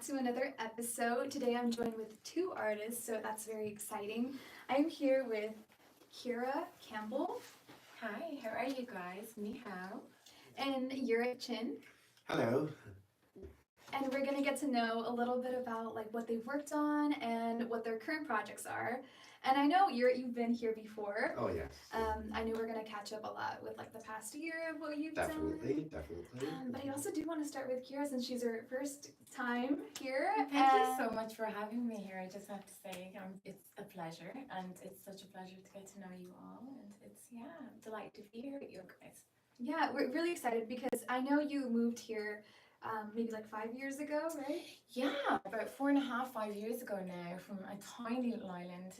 to another episode. Today I'm joined with two artists, so that's very exciting. I'm here with Ciara Campbell Hi, how are you guys? Ni hao. and Ewart Chin, Hello. and we're gonna get to know a little bit about like what they've worked on and what their current projects are. And I know you've been here before. Oh yes. I know we're gonna catch up a lot with like the past year of what you've Definitely, done. definitely. But I also do want to start with Ciara since she's her first time here. Thank you so much for having me here. I just have to say, it's a pleasure, and it's such a pleasure to get to know you all. And I'm delighted to be here with you guys. Yeah, we're really excited because I know you moved here maybe like 5 years ago, right? Yeah, about 4.5, 5 years ago now, from a tiny little island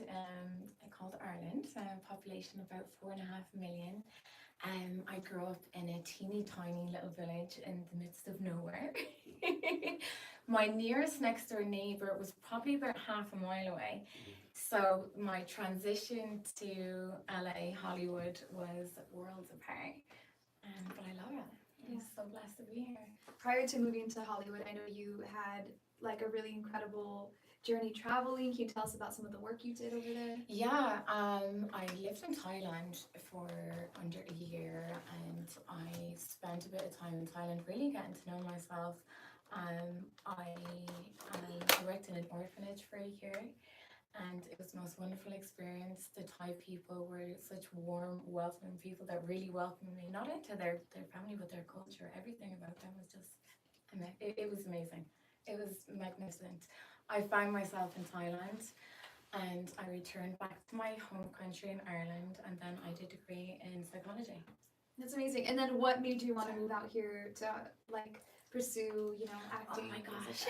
called Ireland, population about 4.5 million. I grew up in a teeny tiny little village in the midst of nowhere. My nearest next door neighbour was probably about half a mile away. So my transition to LA, Hollywood, was worlds apart. But I love it. I'm so blessed to be here. Prior to moving to Hollywood, I know you had like a really incredible journey traveling. Can you tell us about some of the work you did over there? Yeah, I lived in Thailand for under a year, and I spent a bit of time in Thailand really getting to know myself. I worked in an orphanage for a year, and it was the most wonderful experience. The Thai people were such warm, welcoming people that really welcomed me, not into their family, but their culture. Everything about them was just, it was amazing. It was magnificent. I found myself in Thailand, and I returned back to my home country in Ireland, and then I did a degree in psychology. That's amazing. And then what made you want to move out here to like pursue, acting? Oh my gosh.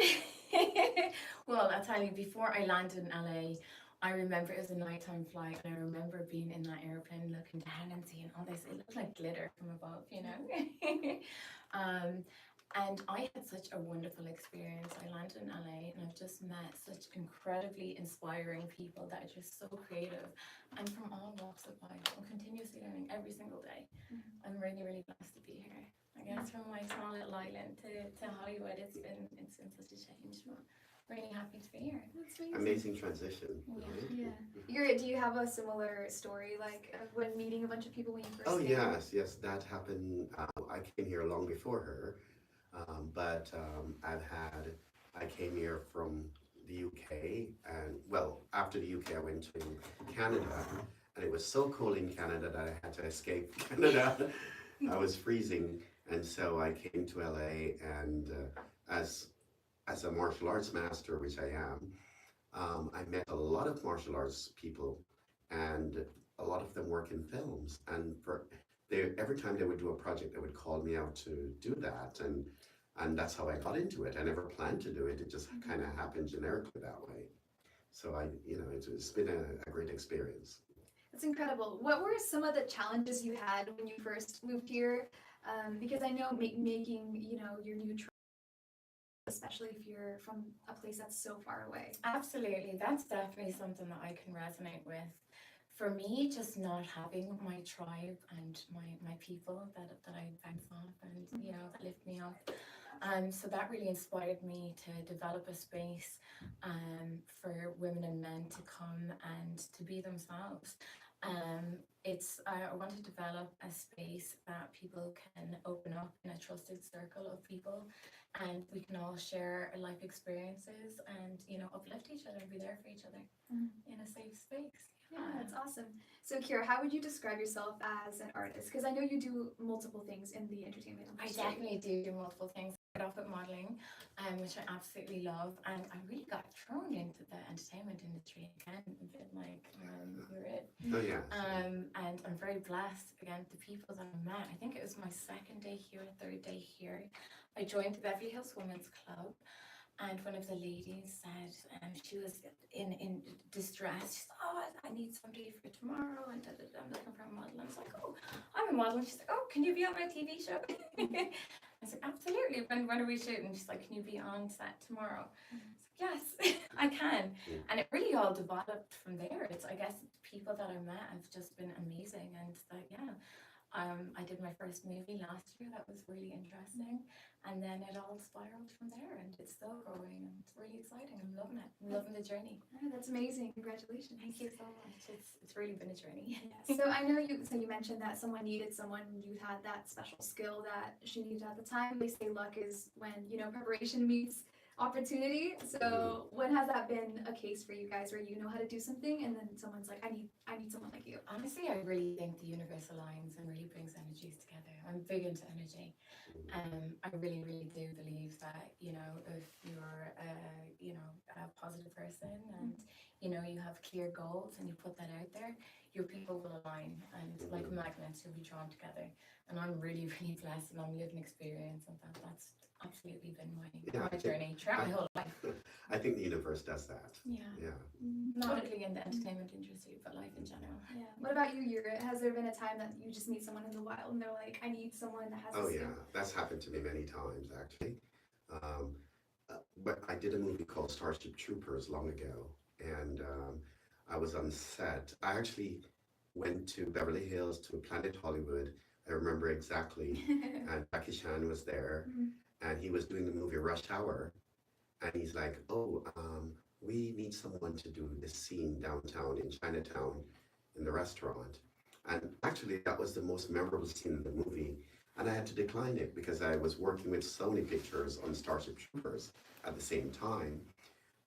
Well, I'll tell you, before I landed in LA, I remember it was a nighttime flight, and I remember being in that airplane looking down and seeing all this. It looked like glitter from above, And I had such a wonderful experience. I landed in LA, and I've just met such incredibly inspiring people that are just so creative and from all walks of life. I'm continuously learning every single day. I'm really, really blessed to be here. I guess from my small little island to Hollywood, it's been such a change. But really happy to be here. That's amazing. Amazing transition. Yeah. Do you have a similar story, like of when meeting a bunch of people when you first Oh came? yes, that happened. I came here long before her, but I came here from the UK, and well, after the UK, I went to Canada, and it was so cold in Canada that I had to escape Canada. I was freezing, and so I came to LA, and as a martial arts master, which I am, I met a lot of martial arts people, and a lot of them work in films. And every time they would do a project, they would call me out to do that, and that's how I got into it. I never planned to do it; it just kind of happened generically that way. So it's been a great experience. That's incredible. What were some of the challenges you had when you first moved here? Because I know making, your new especially if you're from a place that's so far away. Absolutely. That's definitely something that I can resonate with. For me, just not having my tribe and my people that I bounce off and that lift me up. So that really inspired me to develop a space for women and men to come and to be themselves. I want to develop a space that people can open up in a trusted circle of people, and we can all share our life experiences and uplift each other and be there for each other in a safe space. Yeah, that's awesome. So, Ciara, how would you describe yourself as an artist? Because I know you do multiple things in the entertainment I industry. definitely do multiple things. I started off with modelling, which I absolutely love, and I really got thrown into the entertainment industry again, a bit like you're it. Oh yeah. And I'm very blessed again the people that I met. I think it was my second day here, third day here. I joined the Beverly Hills Women's Club. And one of the ladies said she was in distress. She said, "Oh, I need somebody for tomorrow, and I'm looking for a model." And I was like, "Oh, I'm a model." And she's like, "Oh, can you be on my TV show?" I said, "Absolutely. When are we shooting?" She's like, "Can you be on set tomorrow?" I was like, "Yes, I can." And it really all developed from there. I guess the people that I met have just been amazing, and I did my first movie last year that was really interesting, and then it all spiraled from there, and it's still growing, and it's really exciting. I'm loving it. I'm loving the journey. Oh, that's amazing. Congratulations. Thank you so much. It's really been a journey. So I know you mentioned that someone needed someone, you had that special skill that she needed at the time. They say luck is when, preparation meets opportunity. So when has that been a case for you guys where you know how to do something and then someone's like, I need someone like you? Honestly, I really think the universe aligns and really brings energies together. I'm big into energy. I really, really do believe that, if you're a positive person and, you have clear goals and you put that out there, your people will align, and like magnets, you'll be drawn together. And I'm really, really blessed, and I'm living experience, and that's absolutely been my journey throughout my whole life. I think the universe does that. Yeah. Not only in the entertainment industry, but life in general. Yeah. What about you, Ewart? Has there been a time that you just meet someone in the wild and they're like, I need someone that has Oh this yeah, skill? that's happened to me many times actually. But I did a movie called Starship Troopers long ago, and I was on set. I actually went to Beverly Hills to Planet Hollywood. I remember exactly, and Jackie Chan was there, and he was doing the movie Rush Hour, and he's like, "Oh, we need someone to do this scene downtown in Chinatown, in the restaurant." And actually, that was the most memorable scene in the movie. And I had to decline it because I was working with Sony Pictures on Starship Troopers at the same time.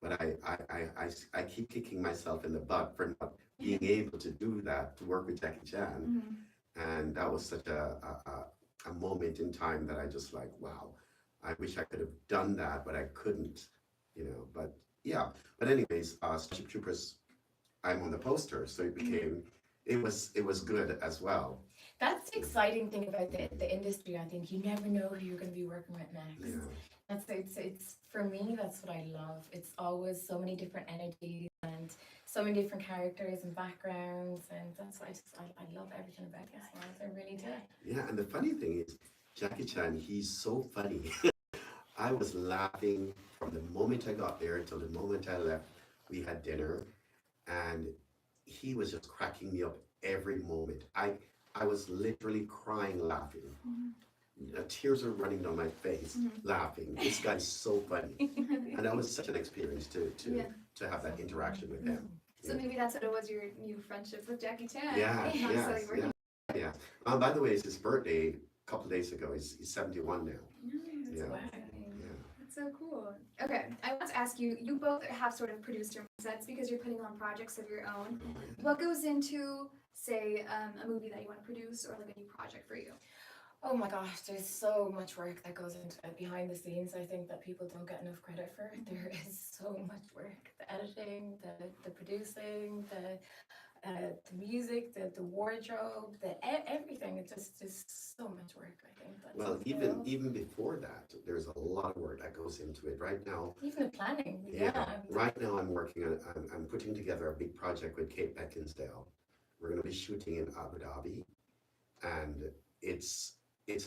But I keep kicking myself in the butt for not being able to do that, to work with Jackie Chan. And that was such a moment in time that I just like, wow, I wish I could have done that, but I couldn't, But yeah, but anyways, Starship Troopers, I'm on the poster, so it was good as well. That's the exciting thing about the industry. I think you never know who you're going to be working with next. Yeah. It's for me. That's what I love. It's always so many different energies and so many different characters and backgrounds, and that's why I love everything about this world. I really do. Yeah, and the funny thing is, Jackie Chan, he's so funny. I was laughing from the moment I got there until the moment I left. We had dinner, and he was just cracking me up every moment. I was literally crying laughing. Tears are running down my face laughing. This guy's so funny. And that was such an experience to have that interaction with him. So maybe that's what it was, your new friendship with Jackie Chan. Yeah, Not yes, necessarily working. yeah. By the way, it's his birthday a couple of days ago. He's 71 now. Yeah. Wow. That's so cool. Okay, I want to ask you, you both have sort of produced your sets because you're putting on projects of your own. What goes into, say, a movie that you want to produce or like a new project for you? Oh my gosh, there's so much work that goes into it behind the scenes. I think that people don't get enough credit for. There is so much work. The editing, the producing, the music, the wardrobe, everything. It's just so much work, I think. Well, even before that, there's a lot of work that goes into it. Right now, even the planning. Yeah. Right now, I'm putting together a big project with Kate Beckinsdale. We're going to be shooting in Abu Dhabi, and it's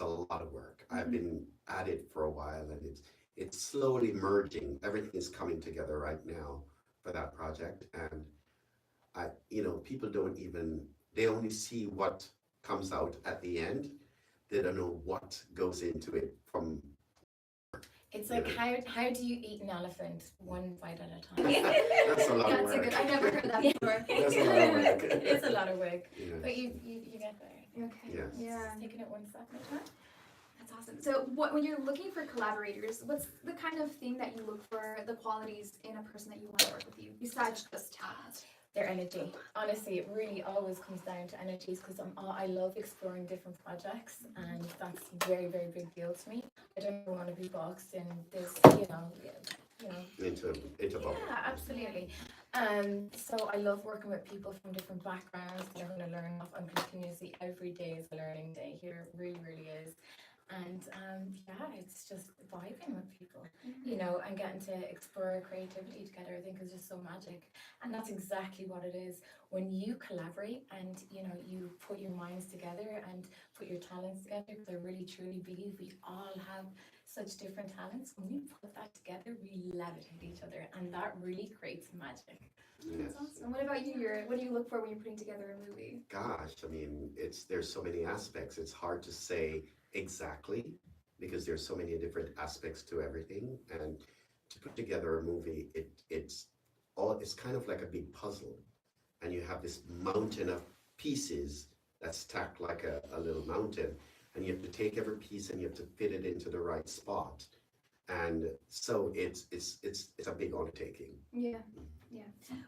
a lot of work. I've been at it for a while, and it's slowly merging. Everything is coming together right now for that project, and people they only see what comes out at the end. They don't know what goes into it from. It's like how do you eat an elephant one bite at a time? That's a lot of work. I never heard that before. That's a lot of work. It's a lot of work, Yes. but you get there. Okay. Yes. Yeah. Just taking it one step at a time. That's awesome. So when you're looking for collaborators, what's the kind of thing that you look for, the qualities in a person that you want to work with you, besides just talent? Their energy. Honestly, it really always comes down to energies because I love exploring different projects, and that's a very, very big deal to me. I don't want to be boxed in this, into bubble. Yeah, absolutely. So I love working with people from different backgrounds that I'm going to learn off. I'm continuously, every day is a learning day here. It really, really is. And it's just vibing with people, and getting to explore creativity together, I think is just so magic. And that's exactly what it is. When you collaborate and, you put your minds together and put your talents together, because I really truly believe we all have such different talents. When we put that together, we levitate each other, and that really creates magic. Yes. That's awesome. What about you, Ewart? What do you look for when you're putting together a movie? Gosh, I mean, there's so many aspects. It's hard to say exactly because there's so many different aspects to everything. And to put together a movie, it's kind of like a big puzzle. And you have this mountain of pieces that's stacked like a little mountain. And you have to take every piece and you have to fit it into the right spot. And so it's a big undertaking. Yeah, yeah.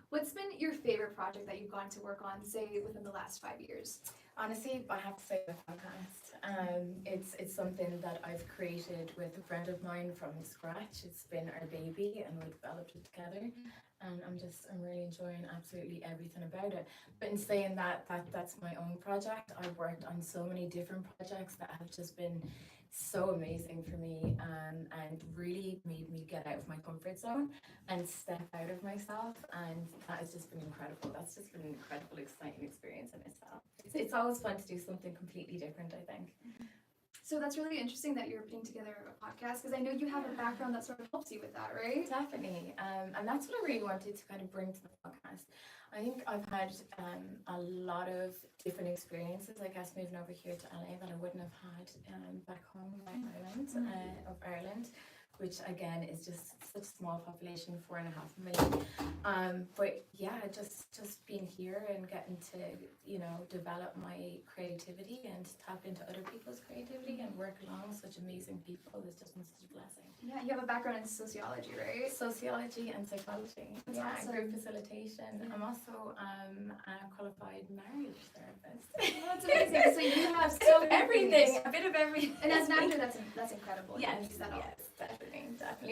What's been your favorite project that you've gone to work on, say, within the last 5 years? Honestly, I have to say the podcast. It's something that I've created with a friend of mine from scratch. It's been our baby, and we developed it together. And I'm really enjoying absolutely everything about it. But in saying that's my own project. I've worked on so many different projects that have just been so amazing for me, and really made me get out of my comfort zone and step out of myself, and that has just been incredible. That's just been an incredible, exciting experience in itself. It's always fun to do something completely different, I think. So that's really interesting that you're putting together a podcast, because I know you have a background that sort of helps you with that, right? Definitely, and that's what I really wanted to kind of bring to the podcast. I think I've had a lot of different experiences, I guess, moving over here to LA that I wouldn't have had back home in my island of Ireland, which again is just such a small population, 4.5 million. But yeah, just being here and getting to, you know, develop my creativity and tap into other people's creativity and work along with such amazing people has just been such a blessing. Yeah, you have a background in sociology, right? Sociology and psychology. That's yeah, awesome. group facilitation. Yeah. I'm also a qualified marriage therapist. Oh, that's amazing. So you have so many everything, things. a bit of everything. And as an actor, that's incredible. Yes, You use that all. yes, definitely,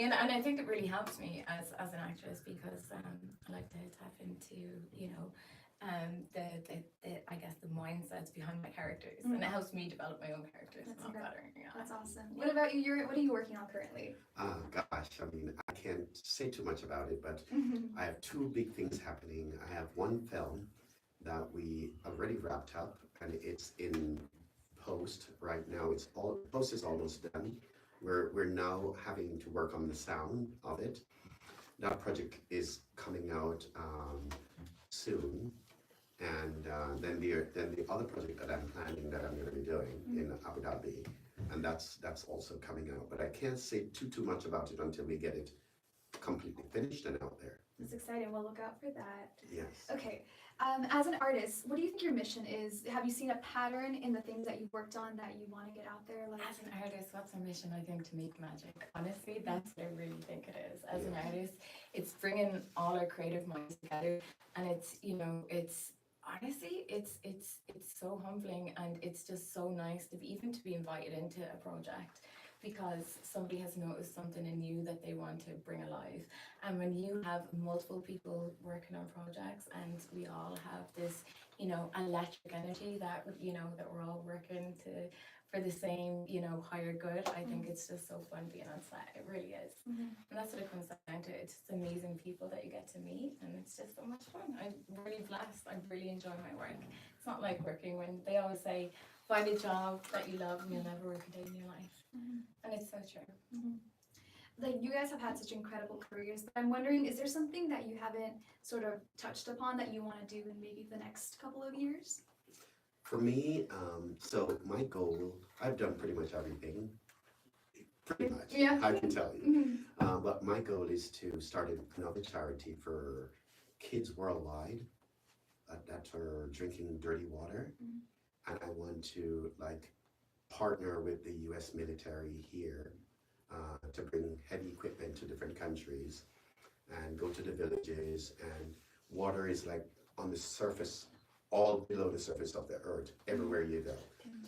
and I think it really helps me as an actress because I like to tap into, you know, the I guess the mindsets behind my characters, and it helps me develop my own characters That's a lot incredible. better. Yeah. That's awesome. What about you? What are you working on currently? Gosh, I mean, I can't say too much about it, but I have two big things happening. I have one film that we already wrapped up, and it's in post right now. Post is almost done. We're now having to work on the sound of it. That project is coming out soon, and then the other project that I'm planning that I'm going to be doing in Abu Dhabi, and that's also coming out. But I can't say too much about it until we get it completely finished and out there. That's exciting. We'll look out for that. Yes. Okay. As an artist, what do you think your mission is? Have you seen a pattern in the things that you've worked on that you want to get out there? Like, As an artist, what's our mission? I think to make magic. Honestly, that's what I really think it is. As an artist, it's bringing all our creative minds together, and it's, you know, it's honestly, it's so humbling, and it's just so nice to be invited into a project because somebody has noticed something in you that they want to bring alive. And when you have multiple people working on projects and we all have this, you know, electric energy that, you know, that we're all working for the same, you know, higher good, I think it's just so fun being on set. It really is. And that's what it comes down to. It's just amazing people that you get to meet, and it's just so much fun. I'm really blessed. I really enjoy my work. It's not like working when they always say, find a job that you love and you'll never work a day in your life. And it's so true. like you guys have had such incredible careers, but I'm wondering, is there something that you haven't sort of touched upon that you want to do in maybe the next couple of years? For me, so my goal, I've done pretty much everything. Pretty much, Yeah. I can tell you. But my goal is to start another charity for kids worldwide that are drinking dirty water. And I want to partner with the US military here to bring heavy equipment to different countries and go to the villages, and water is like on the surface, all below the surface of the earth, everywhere you go.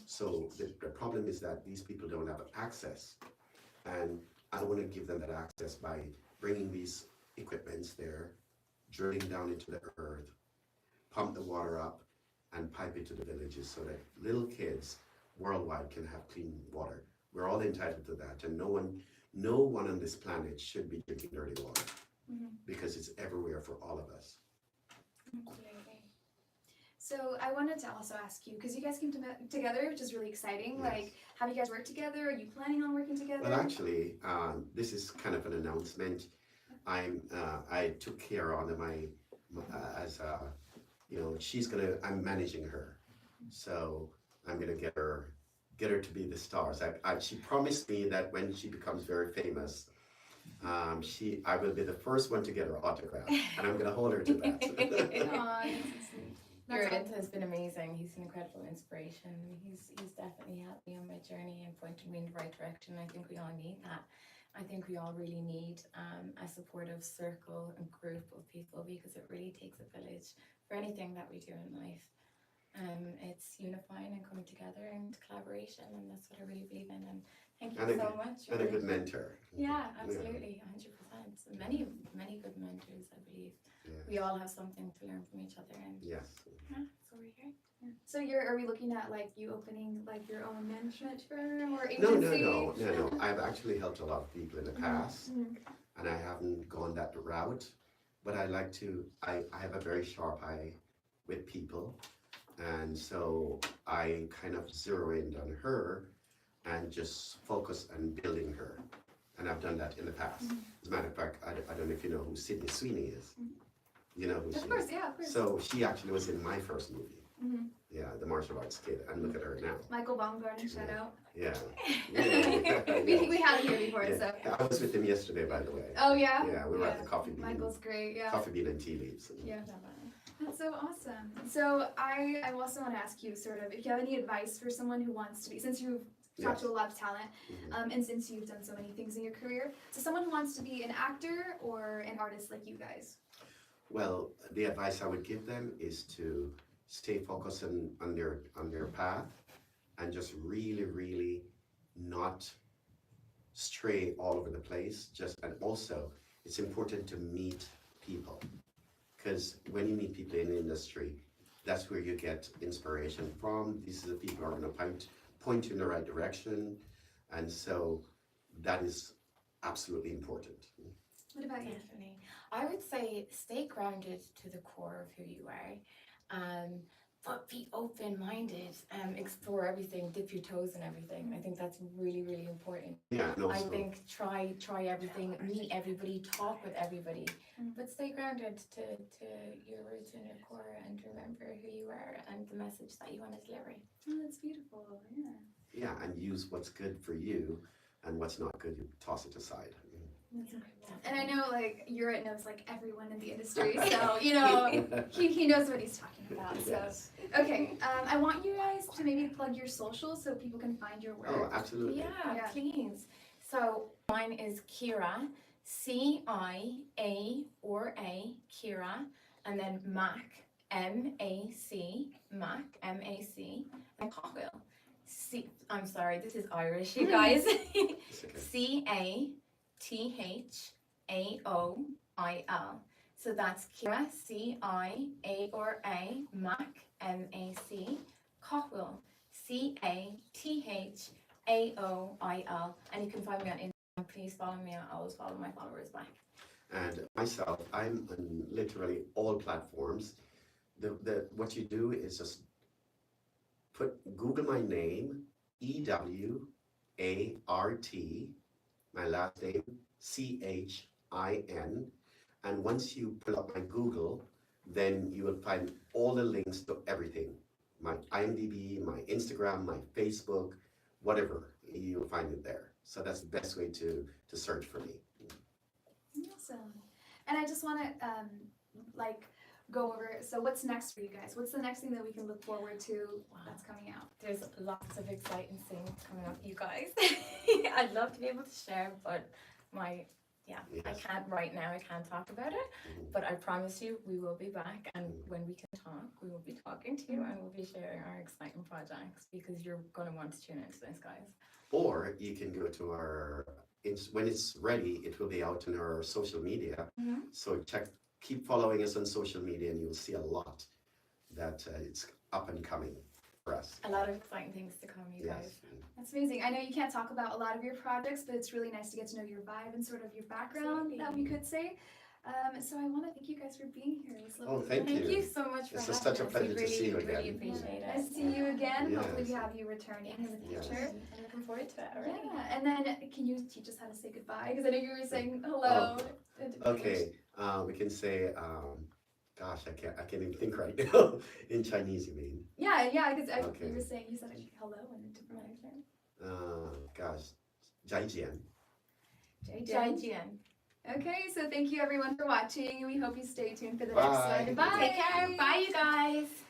So the problem is that these people don't have access, and I want to give them that access by bringing these equipments there, drilling down into the earth, pump the water up, and pipe it to the villages so that little kids worldwide can have clean water. We're all entitled to that, and no one on this planet should be drinking dirty water because it's everywhere for all of us. Absolutely. So I wanted to also ask you, because you guys came together, which is really exciting. Yes. Like, have you guys worked together? Are you planning on working together? Well, actually, this is kind of an announcement. I took Ciara under as I'm managing her, so I'm gonna get her to be the stars. She promised me that when she becomes very famous, I will be the first one to get her autograph, and I'm gonna hold her to that. Aw, that's so sweet. That's Ewart all. has been amazing. He's an incredible inspiration. He's definitely helped me on my journey and pointed me in the right direction. I think we all need that. I think we all really need a supportive circle and group of people because it really takes a village for anything that we do in life. It's unifying and coming together and collaboration, and that's what I really believe in. And thank you And so much. and a good mentor. Yeah, absolutely, 100%. Many good mentors, I believe. Yeah. We all have something to learn from each other, and Yes. yeah, so we're here. So are we looking at like you opening like your own management firm or No, agency? no. I've actually helped a lot of people in the past, Mhm. and I haven't gone that route. But I like to. I have a very sharp eye with people, and so I kind of zero in on her and just focus on building her. And I've done that in the past. As a matter of fact, I don't know if you know who Sydney Sweeney is. You know who she Of course, is. yeah, of course. So she actually was in my first movie. Mhm. Yeah, the martial arts kid. And look at her now. Michael Baumgarten, shout out. Yeah. We had him here before, Yeah. so. I was with him yesterday, by the way. Oh yeah. Yeah, we were at the coffee bean. Michael's great. Yeah. Coffee bean and tea leaves. Yeah. That's so awesome. So I also want to ask you sort of if you have any advice for someone who wants to be, since you've talked to a lot of talent, Mhm. and since you've done so many things in your career, so someone who wants to be an actor or an artist like you guys. Well, the advice I would give them is to stay focused on their path and just really not stray all over the place. And also it's important to meet people, because when you meet people in the industry, that's where you get inspiration from. These are the people who are going to point you in the right direction, and so that is absolutely important. What about you? Definitely. I would say stay grounded to the core of who you are. But be open-minded, explore everything, dip your toes in everything. I think that's really important. Yeah, and I also think try everything, meet everybody, talk with everybody, but stay grounded to your roots and your core, and remember who you are and the message that you want to deliver. Oh, that's beautiful. Yeah. yeah, and use what's good for you, and what's not good, you toss it aside. That's incredible. And I know like Ewart knows like everyone in the industry, so you know he knows what he's talking about. So Yes. okay, I want you guys to maybe plug your socials so people can find your work. Oh, absolutely. Yeah, please. So mine is Ciara, Ciara, Ciara, and then Mac, Mac, M-A-C, and Cathaiol. I'm sorry, this is Irish, you guys. It's okay. Cathaiol. So that's Ciara, Ciara, Mac, M-A-C, Cathaiol, Cathaiol. And you can find me on Instagram. Please follow me. I always follow my followers back. And myself, I'm on literally all platforms. What you do is just Google my name, Ewart, my last name, Chin, and once you pull up my Google, then you will find all the links to everything. My IMDb, my Instagram, my Facebook, whatever, you'll find it there. So that's the best way to search for me. Awesome. And I just want to go over. So what's next for you guys? What's the next thing that we can look forward to that's coming out? There's lots of exciting things coming up, you guys. I'd love to be able to share, but I can't right now. I can't talk about it. But I promise you, we will be back, and when we can talk, we will be talking to you, and we'll be sharing our exciting projects, because you're going to want to tune into this, guys. Or you can go to when it's ready, it will be out on our social media. So keep following us on social media, and you'll see a lot that it's up and coming for us. A lot of exciting things to come, you guys. That's amazing. I know you can't talk about a lot of your projects, but it's really nice to get to know your vibe and sort of your background, that we could say. So I want to thank you guys for being here. It was lovely. Oh, thank you. Thank you so much for It's having such a us. pleasure We to see you again. really appreciate it. Nice to see you again. Yes. Hopefully we have you returning in the Yes. future. I'm looking forward to it already. Yeah, and then can you teach us how to say goodbye? Because I know you were saying hello. Okay, we can say Gosh, I can't even think right now. In Chinese, you mean? Yeah, because Okay. you were saying you said hello in a different accent. Gosh, 再见. Jian. Okay, so thank you everyone for watching, and we hope you stay tuned for the Bye. next one. Bye. Take care. Bye, you guys.